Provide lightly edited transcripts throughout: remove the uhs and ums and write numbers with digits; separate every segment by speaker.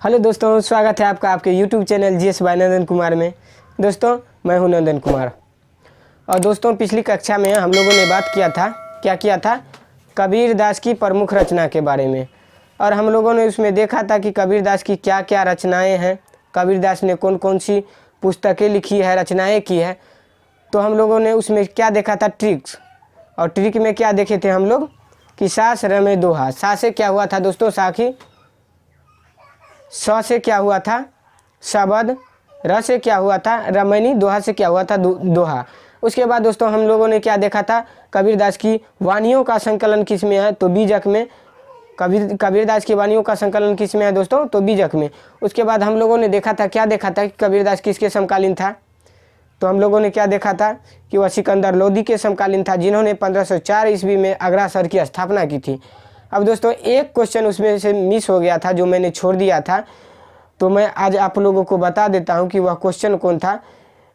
Speaker 1: Hello दोस्तों, स्वागत है आपका आपके YouTube चैनल जीएस बाय नंदन कुमार में। दोस्तों मैं हूं नंदन कुमार। और दोस्तों पिछली कक्षा में हम लोगों ने बात किया था, क्या किया था, कबीर दास की प्रमुख रचना के बारे में। और हम लोगों ने उसमें देखा था कि कबीर दास की क्या क्या रचनाएँ हैं, कबीर दास ने कौन कौन सी पुस्तकें लिखी है, रचनाएँ की है। तो हम लोगों ने उसमें क्या देखा था, ट्रिक्स। और ट्रिक में क्या देखे थे हम लोग कि सास रमे दोहा। सा से क्या हुआ था दोस्तों, साखी। स से क्या हुआ था, शबद। र से क्या हुआ था, रमैनी। दोहा से क्या हुआ था, दोहा। उसके बाद दोस्तों हम लोगों ने क्या देखा था, कबीरदास की वाणियों का संकलन किस में है, तो बीजक में। कबीरदास की वाणियों का संकलन किस में है दोस्तों, तो बीजक में। उसके बाद हम लोगों ने देखा था, क्या देखा था कि कबीरदास किसके समकालीन था, तो हम लोगों ने क्या देखा था कि वह सिकंदर लोदी के समकालीन था, जिन्होंने 1504 ईस्वी में आगरा शहर की स्थापना की थी। अब दोस्तों एक क्वेश्चन उसमें से मिस हो गया था, जो मैंने छोड़ दिया था, तो मैं आज आप लोगों को बता देता हूं कि वह क्वेश्चन कौन था।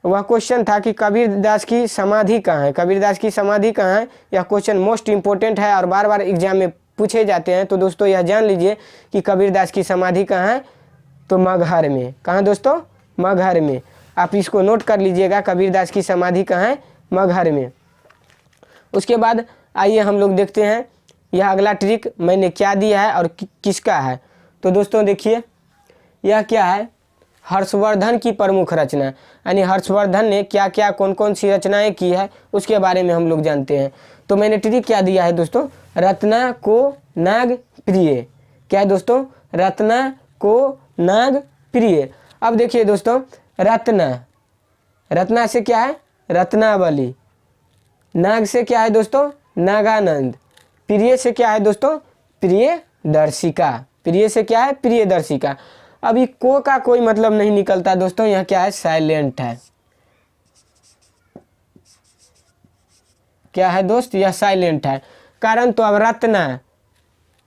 Speaker 1: वह क्वेश्चन था कि कबीरदास की समाधि कहाँ है। कबीरदास की समाधि कहाँ है, यह क्वेश्चन मोस्ट इंपॉर्टेंट है और बार बार एग्जाम में पूछे जाते हैं। तो दोस्तों यह जान लीजिए कि कबीरदास की समाधि कहाँ है, तो मगहर में। कहाँ दोस्तों, मगहर में। आप इसको नोट कर लीजिएगा, कबीरदास की समाधि कहाँ है, मगहर में। उसके बाद आइए हम लोग देखते हैं यह अगला ट्रिक मैंने क्या दिया है और किसका है। तो दोस्तों देखिए यह क्या है, हर्षवर्धन की प्रमुख रचना, यानी हर्षवर्धन ने क्या क्या कौन कौन सी रचनाएं की है उसके बारे में हम लोग जानते हैं। तो मैंने ट्रिक क्या दिया है दोस्तों, रत्ना को नाग प्रिय। क्या है दोस्तों, रत्ना को नाग प्रिय। अब देखिए दोस्तों, रत्ना, रत्ना से क्या है, रत्नावली। नाग से क्या है दोस्तों, नागानंद। प्रिय से क्या है दोस्तों, प्रिय दर्शिका। प्रिय से क्या है, प्रिय दर्शिका। अभी को का कोई मतलब नहीं निकलता दोस्तों, यह क्या है, साइलेंट है। क्या है दोस्त, यह साइलेंट है। कारण तो अब रत्ना,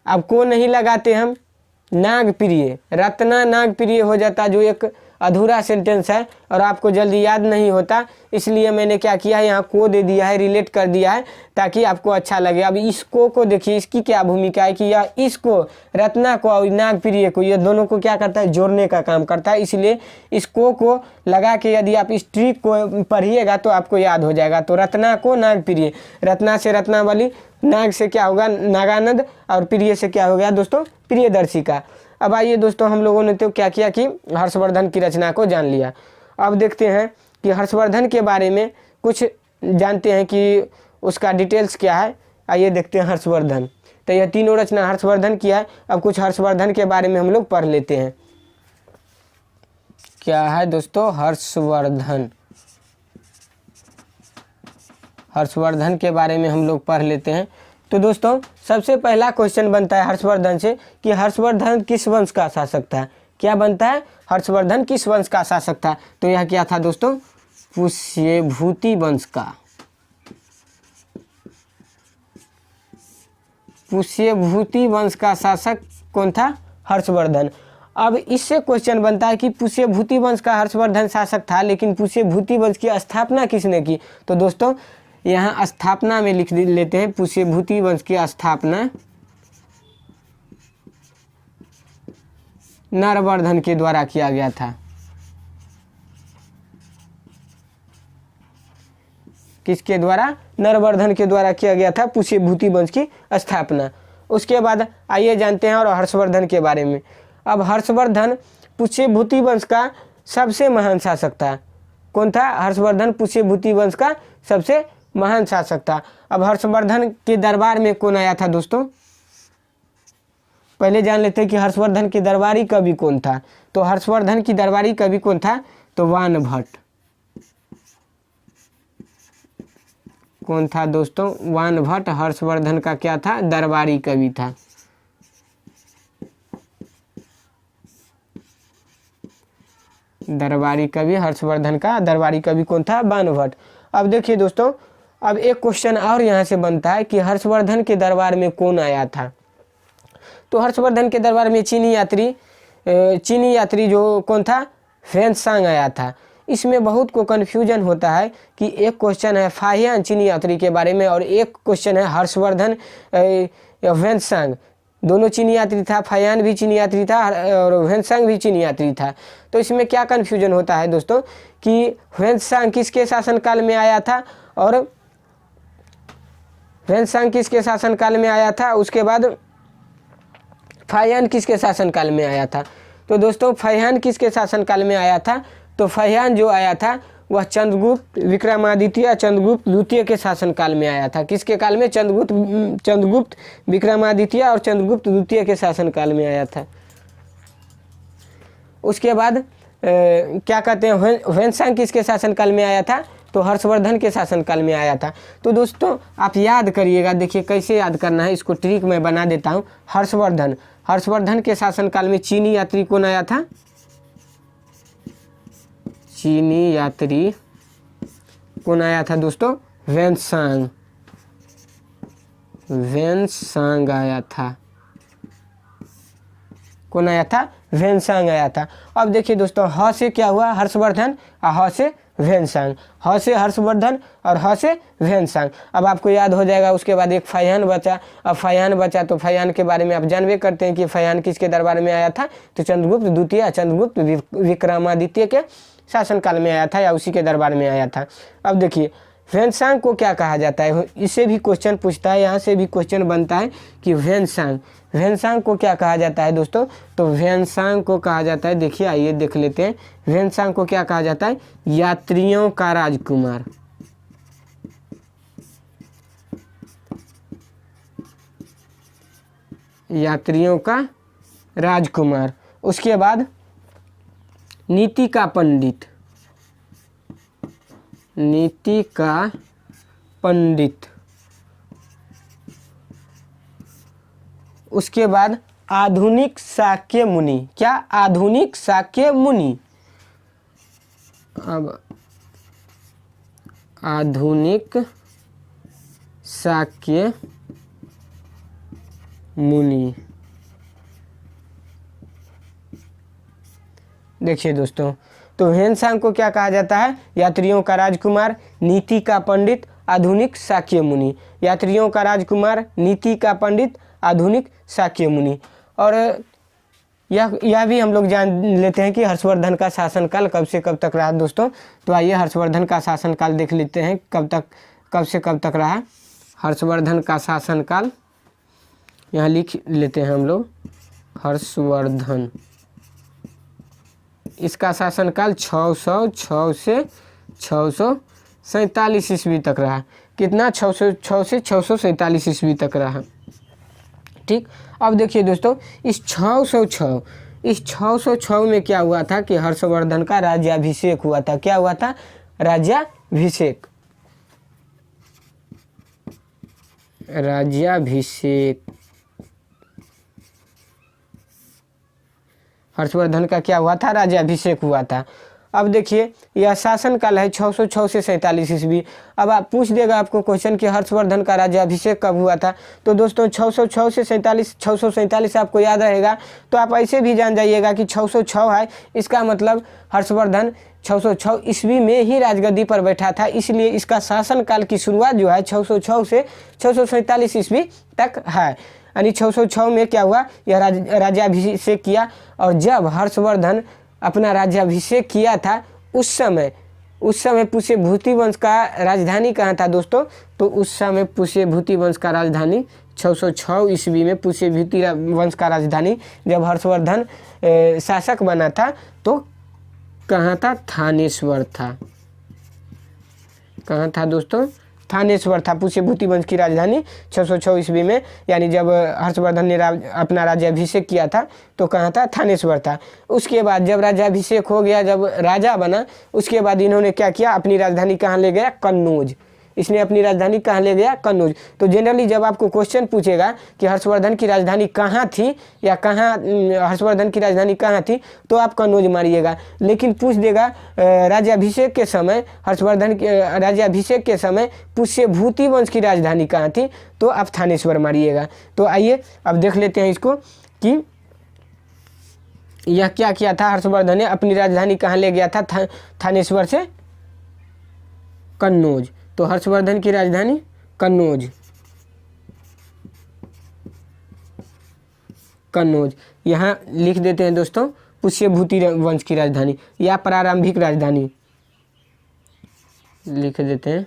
Speaker 1: अब को नहीं लगाते हम, नाग प्रिय, रत्ना नाग प्रिय हो जाता, जो एक अधूरा सेंटेंस है और आपको जल्दी याद नहीं होता। इसलिए मैंने क्या किया है, यहाँ को दे दिया है, रिलेट कर दिया है ताकि आपको अच्छा लगे। अब इसको को देखिए, इसकी क्या भूमिका है कि यह इसको, रत्ना को और नाग प्रिय को, ये दोनों को क्या करता है, जोड़ने का काम करता है। इसलिए इसको को लगा के यदि आप इस ट्रिक को पढ़िएगा तो आपको याद हो जाएगा। तो रत्ना को नाग प्रिय, रत्ना से रत्नावली, नाग से क्या होगा, नागानंद, और प्रिय से क्या हो गया दोस्तों, प्रिय दर्शिका। अब आइए दोस्तों हम लोगों ने तो क्या किया कि हर्षवर्धन की रचना को जान लिया। अब देखते हैं कि हर्षवर्धन के बारे में कुछ जानते हैं कि उसका डिटेल्स क्या है। आइए देखते हैं हर्षवर्धन। तो यह तीनों रचना हर्षवर्धन की है। अब कुछ हर्षवर्धन के बारे में हम लोग पढ़ लेते हैं। क्या है दोस्तों, हर्षवर्धन। हर्षवर्धन के बारे में हम लोग पढ़ लेते हैं। तो दोस्तों सबसे पहला क्वेश्चन बनता है हर्षवर्धन से कि हर्षवर्धन किस वंश का शासक था। क्या बनता है, हर्षवर्धन किस वंश का शासक था। तो यह क्या था दोस्तों, पुष्यभूति वंश का। पुष्यभूति वंश का शासक कौन था, हर्षवर्धन। अब इससे क्वेश्चन बनता है कि पुष्यभूति वंश का हर्षवर्धन शासक था, लेकिन पुष्यभूति वंश की स्थापना किसने की। तो दोस्तों यहाँ स्थापना में लिख लेते हैं, पुष्यभूति वंश की स्थापना नरवर्धन के द्वारा किया गया था। किसके द्वारा, नरवर्धन के द्वारा किया गया था पुष्यभूति वंश की स्थापना। उसके बाद आइए जानते हैं और हर्षवर्धन के बारे में। अब हर्षवर्धन पुष्यभूति वंश का सबसे महान शासक था। कौन था, हर्षवर्धन पुष्यभूति वंश का सबसे महान शासक था। अब हर्षवर्धन के दरबार में कौन आया था दोस्तों, पहले जान लेते हैं कि हर्षवर्धन के दरबारी कवि कौन था। तो हर्षवर्धन की दरबारी कवि कौन था, तो वानभट्ट। कौन था दोस्तों, वानभट्ट हर्षवर्धन का क्या था, दरबारी कवि था। दरबारी कवि हर्षवर्धन का दरबारी कवि कौन था, वानभट्ट। अब देखिए दोस्तों, अब एक क्वेश्चन और यहाँ से बनता है कि हर्षवर्धन के दरबार में कौन आया था। तो हर्षवर्धन के दरबार में चीनी यात्री जो कौन था, ह्वेन-त्सांग आया था। इसमें बहुत को कन्फ्यूजन होता है कि एक क्वेश्चन है फाहियान चीनी यात्री के बारे में और एक क्वेश्चन है हर्षवर्धन ह्वेन-त्सांग। दोनों चीनी यात्री था, फयान भी चीनी यात्री था और ह्वेनसांग भी चीनी यात्री था। तो इसमें क्या कन्फ्यूजन होता है दोस्तों कि ह्वेनसांग किसके शासनकाल में आया था और ह्वेनसांग किसके शासनकाल में आया था, उसके बाद फयान किसके शासनकाल में आया था। तो दोस्तों फयान किसके शासनकाल में आया था, तो फयान जो आया था वह चंद्रगुप्त विक्रमादित्य चंद्रगुप्त द्वितीय के शासनकाल में आया था। किसके काल में, चंद्रगुप्त विक्रमादित्य और चंद्रगुप्त द्वितीय के शासनकाल में आया था। उसके बाद क्या कहते हैं, ह्वेनसांग किसके शासनकाल में आया था, तो हर्षवर्धन के शासनकाल में आया था। तो दोस्तों आप याद करिएगा, देखिए कैसे याद करना है, इसको ट्रिक मैं बना देता हूँ। हर्षवर्धन के शासनकाल में चीनी यात्री कौन आया था, चीनी यात्री कौन आया था दोस्तों, ह्वेनसांग आया था। कौन आया था, ह्वेनसांग आया था। अब देखिए दोस्तों ह से क्या हुआ, हर्षवर्धन और ह से ह्वेनसांग, ह से हर्षवर्धन और ह से ह्वेनसांग। अब आपको याद हो जाएगा। उसके बाद एक फयान बचा। अब फयान बचा तो फयान के बारे में आप जानबे करते हैं कि फयान किसके दरबार में आया था, तो चंद्रगुप्त द्वितीय चंद्रगुप्त विक्रमादित्य के शासनकाल में आया था या उसी के दरबार में आया था। अब देखिए ह्वेनसांग को क्या कहा जाता है, इससे भी क्वेश्चन पूछता है, यहाँ से भी क्वेश्चन बनता है कि ह्वेनसांग को क्या कहा जाता है दोस्तों, तो ह्वेनसांग को कहा जाता है, देखिए आइए देख लेते हैं। ह्वेनसांग को क्या कहा जाता है, यात्रियों का राजकुमार। यात्रियों का राजकुमार। उसके बाद नीति का पंडित, नीति का पंडित। उसके बाद आधुनिक शाक्य मुनि। क्या, आधुनिक शाक्य मुनि। अब आधुनिक शाक्य मुनि। देखिए दोस्तों, तो ह्वेनसांग को क्या कहा जाता है, यात्रियों का राजकुमार, नीति का पंडित, आधुनिक शाक्य मुनि। यात्रियों का राजकुमार, नीति का पंडित, आधुनिक शाक्य मुनि। और यह भी हम लोग जान लेते हैं कि हर्षवर्धन का शासनकाल कब से कब तक रहा दोस्तों। तो आइए हर्षवर्धन का शासनकाल देख लेते हैं, कब से कब तक रहा। हर्षवर्धन का शासनकाल यहाँ लिख लेते हैं हम लोग, हर्षवर्धन, इसका शासनकाल 606 से 647 ईस्वी तक रहा। कितना, 606 से 647 ईस्वी तक रहा। ठीक। अब देखिए दोस्तों, इस 606 में क्या हुआ था कि हर्षवर्धन का राज्याभिषेक हुआ था। क्या हुआ था, राज्याभिषेक। हर्षवर्धन का क्या हुआ था, राज्याभिषेक हुआ था। अब देखिए यह शासनकाल है 606 से 47 ईस्वी। अब आप पूछ देगा आपको क्वेश्चन कि हर्षवर्धन का राज्याभिषेक कब हुआ था। तो दोस्तों 606 से 647 आपको याद रहेगा, तो आप ऐसे भी जान जाइएगा कि 606 है, इसका मतलब हर्षवर्धन 606 ईस्वी में ही राजगद्दी पर बैठा था, इसलिए इसका शासनकाल की शुरुआत जो है 606 से 647 ईस्वी तक है। यानी 606 में क्या हुआ, यह राज्याभिषेक किया। और जब हर्षवर्धन अपना राज्याभिषेक किया था उस समय पुष्यभूति वंश का राजधानी कहाँ था दोस्तों, तो उस समय पुष्यभूति वंश का राजधानी 606 ईस्वी में पुष्यभूति वंश का राजधानी जब हर्षवर्धन शासक बना था तो कहाँ था, थानेश्वर था। कहाँ था दोस्तों, थानेश्वर था। पुष्यभूति वंश की राजधानी 606 ईस्वी में, यानी जब हर्षवर्धन ने अपना राज्याभिषेक किया था तो कहाँ था, थानेश्वर था। उसके बाद जब राज्याभिषेक हो गया, जब राजा बना, उसके बाद इन्होंने क्या किया, अपनी राजधानी कहाँ ले गया, कन्नौज। इसने अपनी राजधानी कहाँ ले गया, कन्नौज। तो जनरली जब आपको क्वेश्चन पूछेगा कि हर्षवर्धन की राजधानी कहाँ थी या हर्षवर्धन की राजधानी कहाँ थी, तो आप कन्नौज मारिएगा। लेकिन पूछ देगा राज्याभिषेक के समय, हर्षवर्धन के राज्याभिषेक के समय पुष्यभूति वंश की राजधानी कहाँ थी, तो आप थानेश्वर मारिएगा। तो आइए अब देख लेते हैं इसको कि यह क्या किया था, हर्षवर्धन ने अपनी राजधानी कहाँ ले गया था, थानेश्वर से कन्नौज। तो हर्षवर्धन की राजधानी कन्नौज। कन्नौज। यहाँ लिख देते हैं दोस्तों पुष्यभूति वंश की राजधानी या प्रारंभिक राजधानी लिख देते हैं।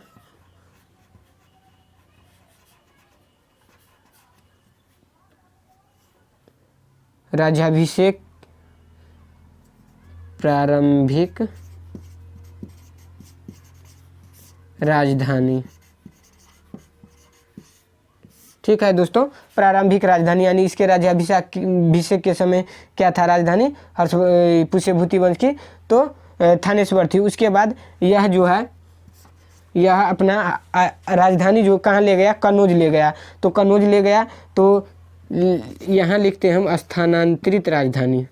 Speaker 1: राज्याभिषेक प्रारंभिक राजधानी, ठीक है दोस्तों। प्रारंभिक राजधानी यानी इसके राज्याभिषेक के समय क्या था राजधानी, पुष्यभूति वंश की तो थानेश्वर थी। उसके बाद यह जो है यह अपना राजधानी जो कहाँ ले गया, कन्नौज ले गया। तो कन्नौज ले गया तो यहाँ लिखते हैं हम स्थानांतरित राजधानी।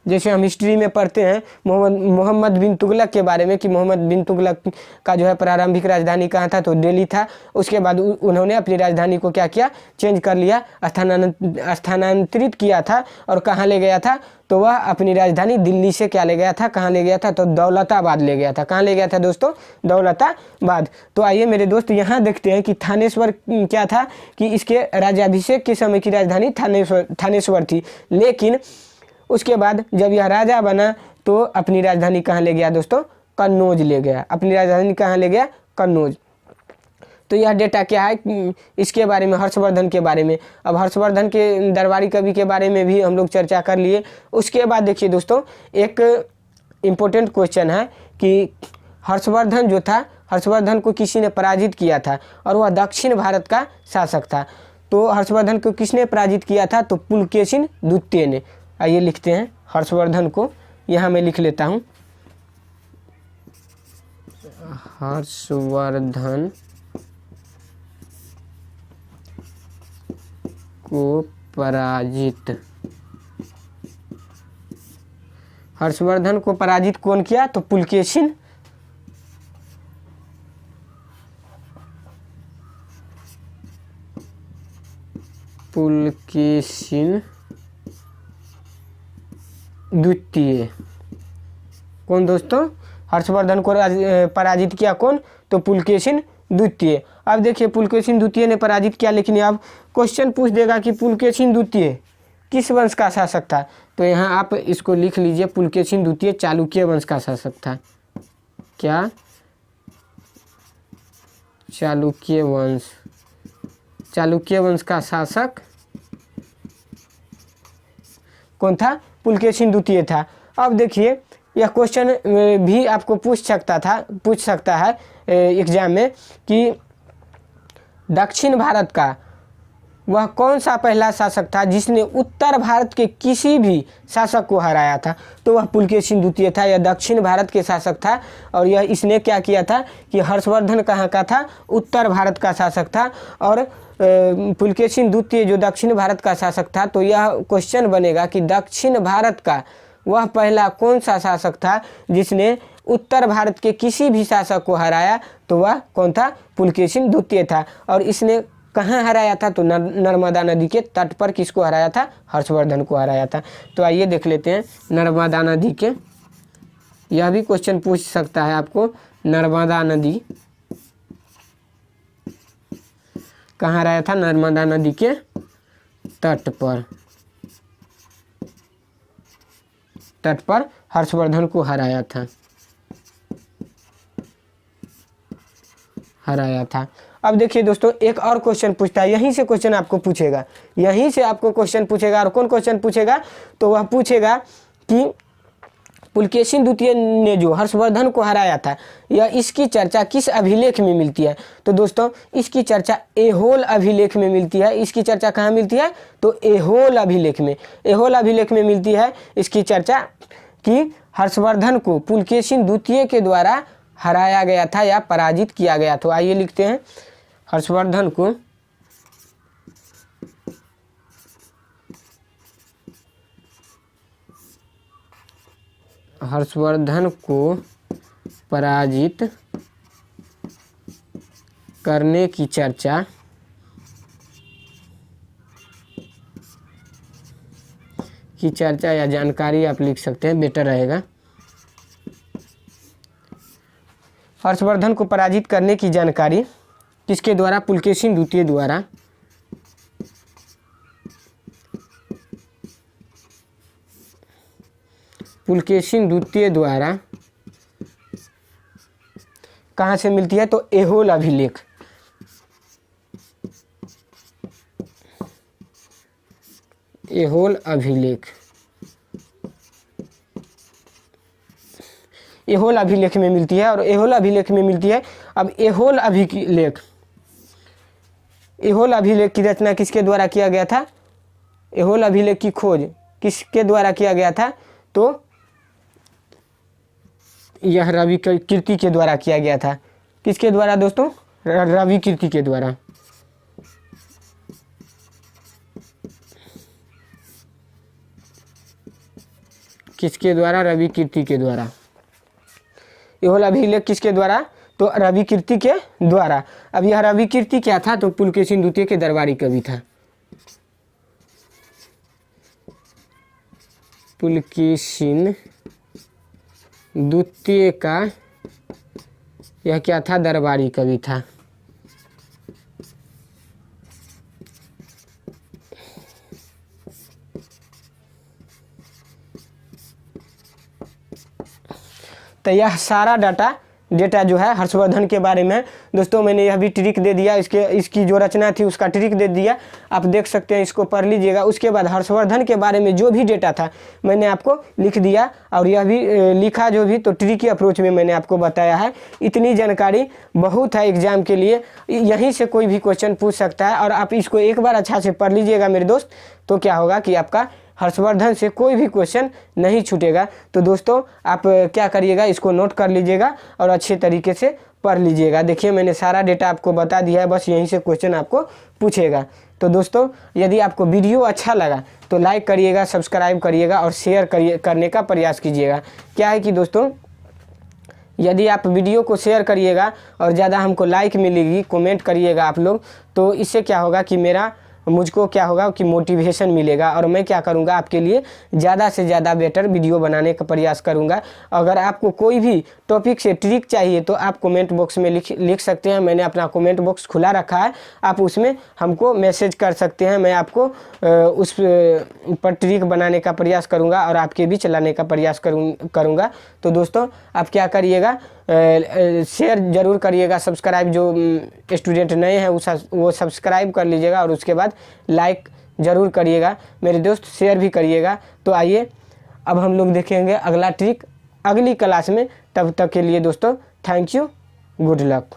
Speaker 1: जैसे हम हिस्ट्री में पढ़ते हैं मोहम्मद बिन तुगलक के बारे में कि मोहम्मद बिन तुगलक का जो है प्रारंभिक राजधानी कहाँ था, तो दिल्ली था। उसके बाद उन्होंने अपनी राजधानी को क्या किया, चेंज कर लिया, स्थानांतरित किया था। और कहाँ ले गया था, तो वह अपनी राजधानी दिल्ली से क्या ले गया था, कहाँ ले गया था, तो दौलताबाद ले गया था। कहाँ ले गया था दोस्तों, दौलताबाद। तो आइए मेरे दोस्त यहाँ देखते हैं कि थानेश्वर क्या था, कि इसके राज्याभिषेक के समय की राजधानी थानेश्वर थी। लेकिन उसके बाद जब यह राजा बना तो अपनी राजधानी कहाँ ले गया दोस्तों, कन्नौज ले गया। अपनी राजधानी कहाँ ले गया, कन्नौज। तो यह डेटा क्या है इसके बारे में, हर्षवर्धन के बारे में। अब हर्षवर्धन के दरबारी कवि के बारे में भी हम लोग चर्चा कर लिए। उसके बाद देखिए दोस्तों एक इम्पोर्टेंट क्वेश्चन है कि हर्षवर्धन जो था, हर्षवर्धन को किसी ने पराजित किया था और वह दक्षिण भारत का शासक था। तो हर्षवर्धन को किसने पराजित किया था, तो पुलकेशिन द्वितीय ने। आइए लिखते हैं हर्षवर्धन को, यहाँ मैं लिख लेता हूँ हर्षवर्धन को पराजित, हर्षवर्धन को पराजित कौन किया, तो पुलकेशिन द्वितीय। कौन दोस्तों, हर्षवर्धन को पराजित किया कौन, तो पुलकेशिन द्वितीय। अब देखिए पुलकेशिन द्वितीय ने पराजित किया, लेकिन अब क्वेश्चन पूछ देगा कि पुलकेशिन द्वितीय किस वंश का शासक था। तो यहाँ आप इसको लिख लीजिए, पुलकेशिन द्वितीय चालुक्य वंश का शासक था। क्या, चालुक्य वंश, चालुक्य वंश का शासक कौन था, पुलकेशिन द्वितीय था। अब देखिए यह क्वेश्चन भी आपको पूछ सकता है एग्जाम में कि दक्षिण भारत का वह कौन सा पहला शासक था जिसने उत्तर भारत के किसी भी शासक को हराया था। तो वह पुलकेशिन द्वितीय था, यह दक्षिण भारत के शासक था। और यह इसने क्या किया था कि हर्षवर्धन कहाँ का था, उत्तर भारत का शासक था। और पुलकेशिन द्वितीय जो दक्षिण भारत का शासक था। तो यह क्वेश्चन बनेगा कि दक्षिण भारत का वह पहला कौन सा शासक था जिसने उत्तर भारत के किसी भी शासक को हराया। तो वह कौन था, पुलकेशिन द्वितीय था। और इसने कहाँ हराया था, तो नर्मदा नदी के तट पर किसको हराया था, हर्षवर्धन को हराया था। तो आइए देख लेते हैं नर्मदा नदी के, यह भी क्वेश्चन पूछ सकता है आपको। नर्मदा नदी कहाँ हराया था, नर्मदा नदी के तट पर हर्षवर्धन को हराया था। अब देखिए दोस्तों एक और क्वेश्चन पूछता है, यहीं से क्वेश्चन आपको पूछेगा, यहीं से आपको क्वेश्चन पूछेगा। और कौन क्वेश्चन पूछेगा, तो वह पूछेगा कि पुलकेशिन द्वितीय ने जो हर्षवर्धन को हराया था, यह इसकी चर्चा किस अभिलेख में मिलती है। तो दोस्तों इसकी चर्चा ऐहोल अभिलेख में मिलती है। इसकी चर्चा कहाँ मिलती है, तो ऐहोल अभिलेख में, ऐहोल अभिलेख में मिलती है इसकी चर्चा कि हर्षवर्धन को पुलकेशिन द्वितीय के द्वारा हराया गया था या पराजित किया गया। तो आइए लिखते हैं हर्षवर्धन को पराजित करने की चर्चा या जानकारी आप लिख सकते हैं, बेटर रहेगा। हर्षवर्धन को पराजित करने की जानकारी किसके द्वारा? पुलकेशिन द्वितीय द्वारा। पुलकेशिन द्वितीय द्वारा कहाँ से मिलती है? तो ऐहोल अभिलेख। ऐहोल अभिलेख, ऐहोल अभिलेख में मिलती है। और ऐहोल अभिलेख में मिलती है। अब ऐहोल अभिलेख, ऐहोल अभिलेख की रचना किसके द्वारा किया गया था? ऐहोल अभिलेख की खोज किसके द्वारा किया गया था? तो यह रवि कीर्ति के द्वारा किया गया था। किसके द्वारा दोस्तों? रवि कीर्ति के द्वारा। किसके द्वारा? रवि कीर्ति के द्वारा। ऐहोल अभिलेख किसके द्वारा? तो रवि कीर्ति के द्वारा। अब यह रवि कीर्ति क्या था? तो पुलकेशिन द्वितीय के दरबारी कवि था। पुलकेशिन द्वितीय का यह क्या था? दरबारी कवि था। तो यह सारा डेटा जो है हर्षवर्धन के बारे में दोस्तों, मैंने यह भी ट्रिक दे दिया, इसकी जो रचना थी उसका ट्रिक दे दिया। आप देख सकते हैं, इसको पढ़ लीजिएगा। उसके बाद हर्षवर्धन के बारे में जो भी डेटा था मैंने आपको लिख दिया, और यह भी लिखा जो भी, तो ट्रिकी अप्रोच में मैंने आपको बताया है। इतनी जानकारी बहुत है एग्जाम के लिए, यहीं से कोई भी क्वेश्चन पूछ सकता है। और आप इसको एक बार अच्छा से पढ़ लीजिएगा मेरे दोस्त, तो क्या होगा कि आपका हर्षवर्धन से कोई भी क्वेश्चन नहीं छूटेगा। तो दोस्तों आप क्या करिएगा, इसको नोट कर लीजिएगा और अच्छे तरीके से पढ़ लीजिएगा। देखिए मैंने सारा डेटा आपको बता दिया है, बस यहीं से क्वेश्चन आपको पूछेगा। तो दोस्तों यदि आपको वीडियो अच्छा लगा तो लाइक करिएगा, सब्सक्राइब करिएगा और शेयर करने का प्रयास कीजिएगा। क्या है कि दोस्तों, यदि आप वीडियो को शेयर करिएगा और ज़्यादा हमको लाइक मिलेगी, कमेंट करिएगा आप लोग, तो इससे क्या होगा कि मुझको क्या होगा कि मोटिवेशन मिलेगा, और मैं क्या करूंगा आपके लिए ज़्यादा से ज़्यादा बेटर वीडियो बनाने का प्रयास करूंगा। अगर आपको कोई भी टॉपिक से ट्रिक चाहिए तो आप कमेंट बॉक्स में लिख सकते हैं। मैंने अपना कमेंट बॉक्स खुला रखा है, आप उसमें हमको मैसेज कर सकते हैं। मैं आपको उस पर ट्रिक बनाने का प्रयास करूँगा और आपके बीच लाने का प्रयास करूँगा। तो दोस्तों आप क्या करिएगा, शेयर ज़रूर करिएगा, सब्सक्राइब जो स्टूडेंट नए हैं वो सब्सक्राइब कर लीजिएगा, और उसके बाद लाइक ज़रूर करिएगा मेरे दोस्त, शेयर भी करिएगा। तो आइए अब हम लोग देखेंगे अगला ट्रिक अगली क्लास में। तब तक के लिए दोस्तों थैंक यू, गुड लक।